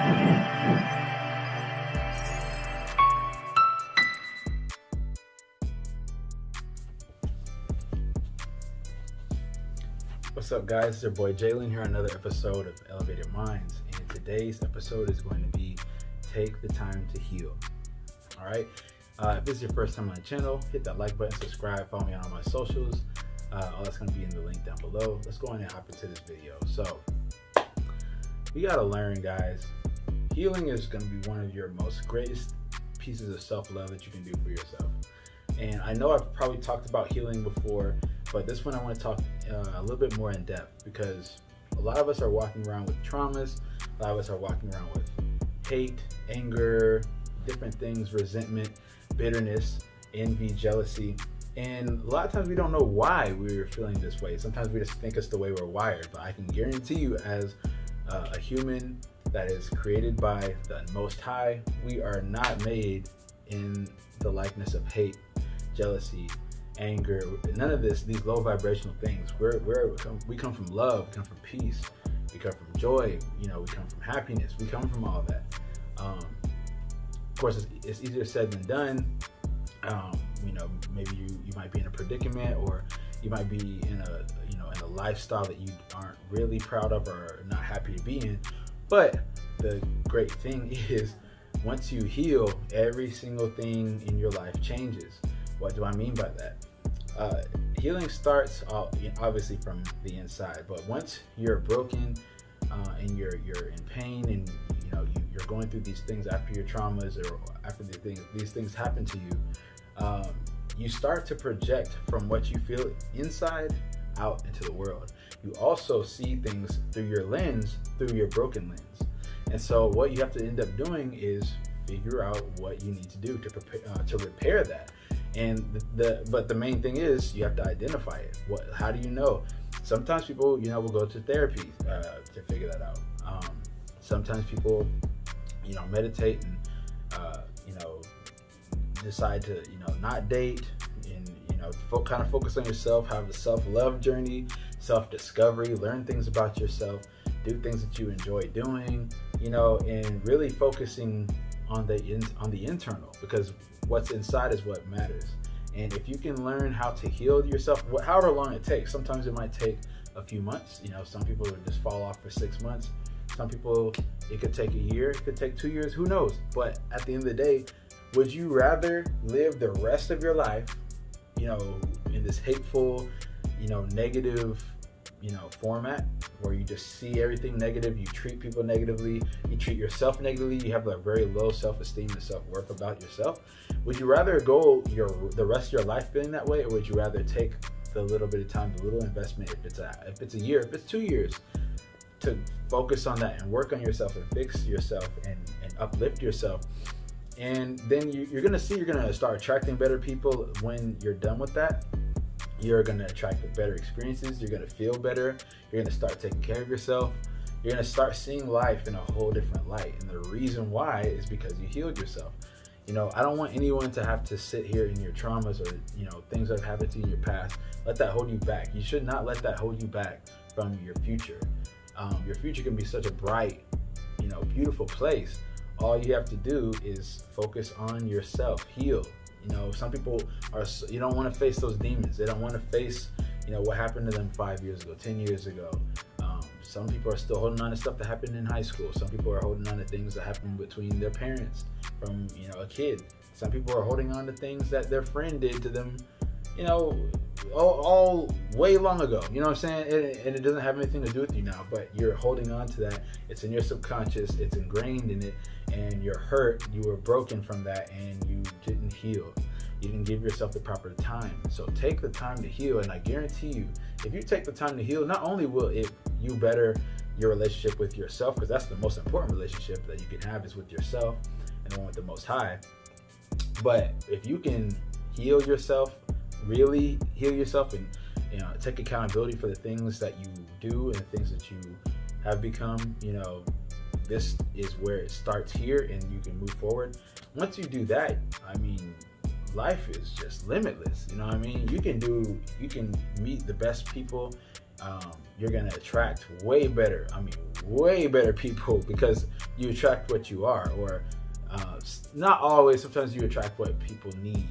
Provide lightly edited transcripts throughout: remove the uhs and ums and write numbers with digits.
What's up, guys? It's your boy Jalen here on another episode of Elevated Minds, and today's episode is going to be Take the Time to Heal. All right, if this is your first time on the channel, hit that like button, subscribe, follow me on all my socials. All that's going to be in the link down below. Let's go on and hop into this video. So we got to learn, guys, healing is going to be one of your most greatest pieces of self-love that you can do for yourself. And I know I've probably talked about healing before, but this one I want to talk a little bit more in depth, because a lot of us are walking around with traumas. A lot of us are walking around with hate, anger, different things, resentment, bitterness, envy, jealousy. And a lot of times we don't know why we're feeling this way. Sometimes we just think it's the way we're wired. But I can guarantee you, as a human that is created by the Most High, we are not made in the likeness of hate, jealousy, anger, none of these low vibrational things. We come from love, we come from peace, we come from joy, we come from happiness, we come from all of that. Of course, it's easier said than done. Maybe you might be in a predicament, or you might be in a lifestyle that you aren't really proud of or not happy to be in. But the great thing is, once you heal, every single thing in your life changes. What do I mean by that? Healing starts obviously from the inside, but once you're broken and you're in pain, and you're going through these things after your traumas, or after these things happen to you, you start to project from what you feel inside out into the world. You also see things through your lens, through your broken lens. And so what you have to end up doing is figure out what you need to do to prepare to repair that. And but the main thing is, you have to identify it. How do you know? Sometimes people, will go to therapy to figure that out. Sometimes people, meditate and decide to not date, and kind of focus on yourself, have a self-love journey, self-discovery, learn things about yourself, do things that you enjoy doing, and really focusing on the internal, because what's inside is what matters. And if you can learn how to heal yourself, however long it takes, sometimes it might take a few months. Some people would just fall off for 6 months. Some people, it could take a year, it could take 2 years, who knows? But at the end of the day, would you rather live the rest of your life, in this hateful, negative, format, where you just see everything negative, you treat people negatively, you treat yourself negatively, you have a very low self-esteem and self-worth about yourself? Would you rather go the rest of your life feeling that way, or would you rather take the little bit of time, the little investment, if it's a year, if it's 2 years, to focus on that and work on yourself and fix yourself and uplift yourself? And then you're gonna start attracting better people. When you're done with that, you're going to attract better experiences. You're going to feel better. You're going to start taking care of yourself. You're going to start seeing life in a whole different light. And the reason why is because you healed yourself. I don't want anyone to have to sit here in your traumas, or, things that have happened to you in your past. Let that hold you back. You should not let that hold you back from your future. Your future can be such a bright, beautiful place. All you have to do is focus on yourself, heal. Some people you don't want to face those demons. They don't want to face, what happened to them 5 years ago, 10 years ago. Some people are still holding on to stuff that happened in high school. Some people are holding on to things that happened between their parents from, a kid. Some people are holding on to things that their friend did to them, all way long ago. You know what I'm saying? And it doesn't have anything to do with you now, but you're holding on to that. It's in your subconscious. It's ingrained in it, and you're hurt. You were broken from that, and you didn't heal. You didn't give yourself the proper time. So take the time to heal, and I guarantee you, if you take the time to heal, not only will you better your relationship with yourself, because that's the most important relationship that you can have, is with yourself and the one with the Most High. But if you can heal yourself, really heal yourself, and take accountability for the things that you do and the things that you have become, this is where it starts here, and you can move forward. Once you do that, life is just limitless. You can meet the best people you're going to attract way better people, because you attract what you are, or not always. Sometimes you attract what people need.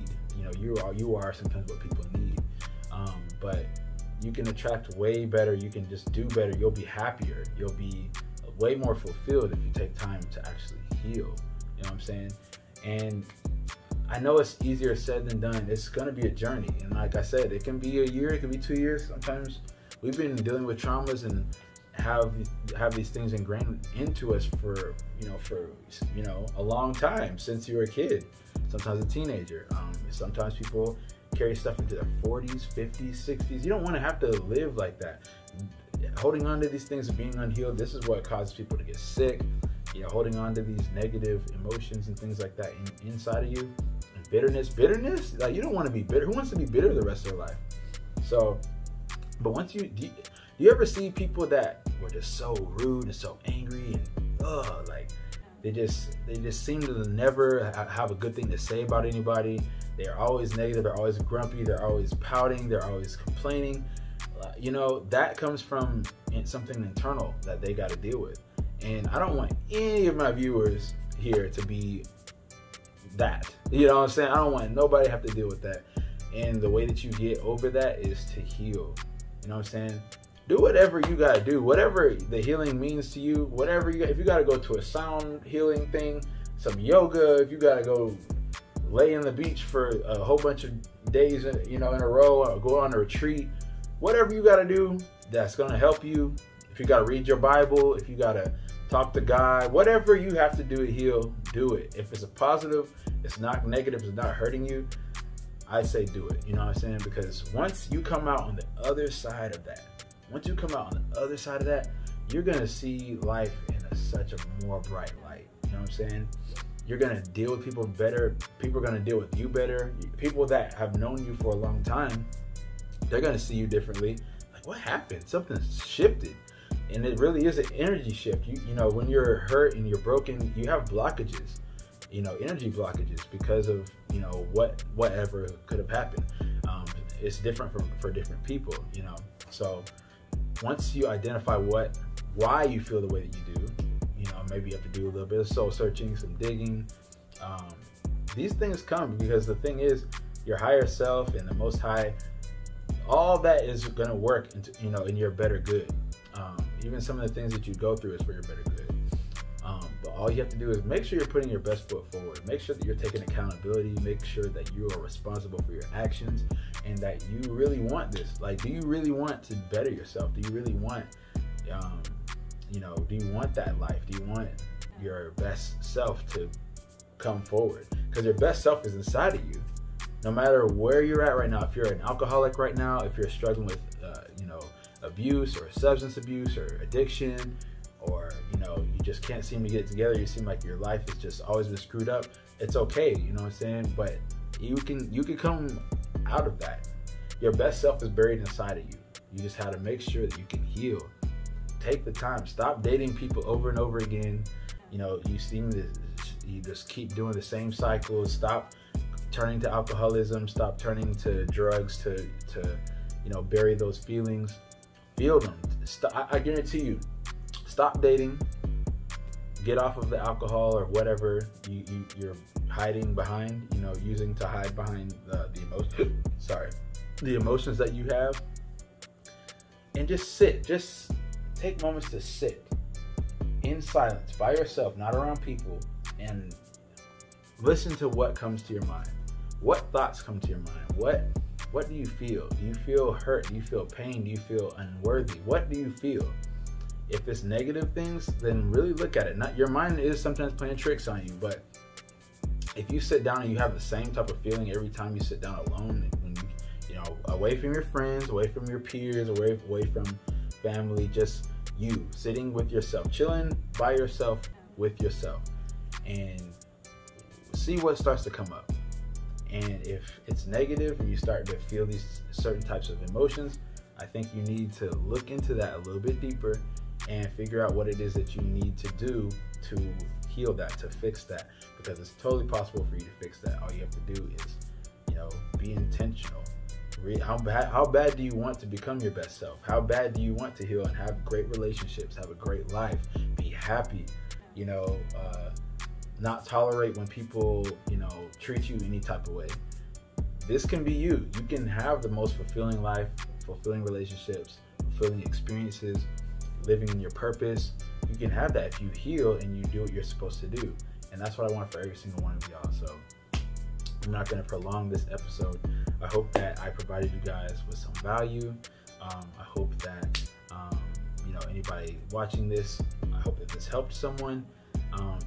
You are sometimes what people need. But you can attract way better. You can just do better. You'll be happier. You'll be way more fulfilled if you take time to actually heal. You know what I'm saying? And I know it's easier said than done. It's going to be a journey. And like I said, it can be a year, it can be 2 years. Sometimes we've been dealing with traumas and have these things ingrained into us for a long time, since you were a kid, sometimes a teenager. Sometimes people carry stuff into their 40s, 50s, 60s. You don't want to have to live like that. Holding on to these things and being unhealed, this is what causes people to get sick. Holding on to these negative emotions and things like that inside of you. And bitterness, like, you don't want to be bitter. Who wants to be bitter the rest of their life? So, but once do you ever see people that were just so rude and so angry and like they just seem to never have a good thing to say about anybody? They're always negative. They're always grumpy. They're always pouting. They're always complaining. That comes from something internal that they got to deal with. And I don't want any of my viewers here to be that. You know what I'm saying? I don't want nobody to have to deal with that. And the way that you get over that is to heal. You know what I'm saying? Do whatever you got to do. Whatever the healing means to you. Whatever if you got to go to a sound healing thing, some yoga, if you got to go lay in the beach for a whole bunch of days, in a row, or go on a retreat, whatever you got to do that's going to help you. If you got to read your Bible, if you got to talk to God, whatever you have to do to heal, do it. If it's a positive, it's not negative, it's not hurting you, I say do it. You know what I'm saying? Because once you come out on the other side of that, you're going to see life in such a more bright light. You know what I'm saying? You're going to deal with people better. People are going to deal with you better. People that have known you for a long time, they're going to see you differently. Like, what happened? Something's shifted. And it really is an energy shift. When you're hurt and you're broken, you have blockages, energy blockages, because of, whatever could have happened. It's different for different people, So once you identify why you feel the way that you do, maybe you have to do a little bit of soul searching, some digging. These things come because the thing is, your higher self and the Most High, all that is going to work in your better good. Even some of the things that you go through is for your better good. But all you have to do is make sure you're putting your best foot forward. Make sure that you're taking accountability. Make sure that you are responsible for your actions and that you really want this. Like, do you really want to better yourself? Do you really want, do you want that life? Do you want your best self to come forward? Because your best self is inside of you. No matter where you're at right now, if you're an alcoholic right now, if you're struggling with, abuse or substance abuse or addiction, or you just can't seem to get it together, you seem like your life has just always been screwed up, it's okay, you know what I'm saying? But you can come out of that. Your best self is buried inside of you. You just have to make sure that you can heal. Take the time. Stop dating people over and over again. You just keep doing the same cycles. Stop turning to alcoholism. Stop turning to drugs to bury those feelings. Feel them. I guarantee you, stop dating. Get off of the alcohol or whatever you're hiding behind, using to hide behind the emotions that you have. And just sit. Just take moments to sit in silence by yourself, not around people, and listen to what comes to your mind. What thoughts come to your mind? What do you feel? Do you feel hurt? Do you feel pain? Do you feel unworthy? What do you feel? If it's negative things, then really look at it. Your mind is sometimes playing tricks on you, but if you sit down and you have the same type of feeling every time you sit down alone, away from your friends, away from your peers, away from family, just you sitting with yourself, chilling by yourself with yourself, and see what starts to come up. And if it's negative and you start to feel these certain types of emotions, I think you need to look into that a little bit deeper and figure out what it is that you need to do to heal that, to fix that, because it's totally possible for you to fix that. All you have to do is, be intentional. How bad do you want to become your best self? How bad do you want to heal and have great relationships, have a great life, be happy, not tolerate when people, treat you any type of way? This can be you. You can have the most fulfilling life, fulfilling relationships, fulfilling experiences, living in your purpose. You can have that if you heal and you do what you're supposed to do. And that's what I want for every single one of y'all. So I'm not going to prolong this episode. I hope that I provided you guys with some value. I hope that, anybody watching this, I hope that this helped someone.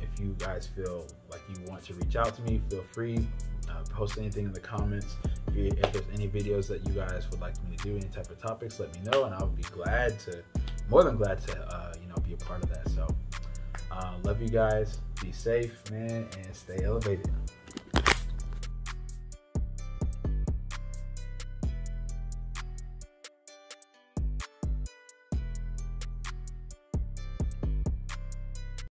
If you guys feel like you want to reach out to me, feel free. Post anything in the comments. If there's any videos that you guys would like me to do, any type of topics, let me know, and I'll be more than glad to, be a part of that. So, love you guys. Be safe, man, and stay elevated.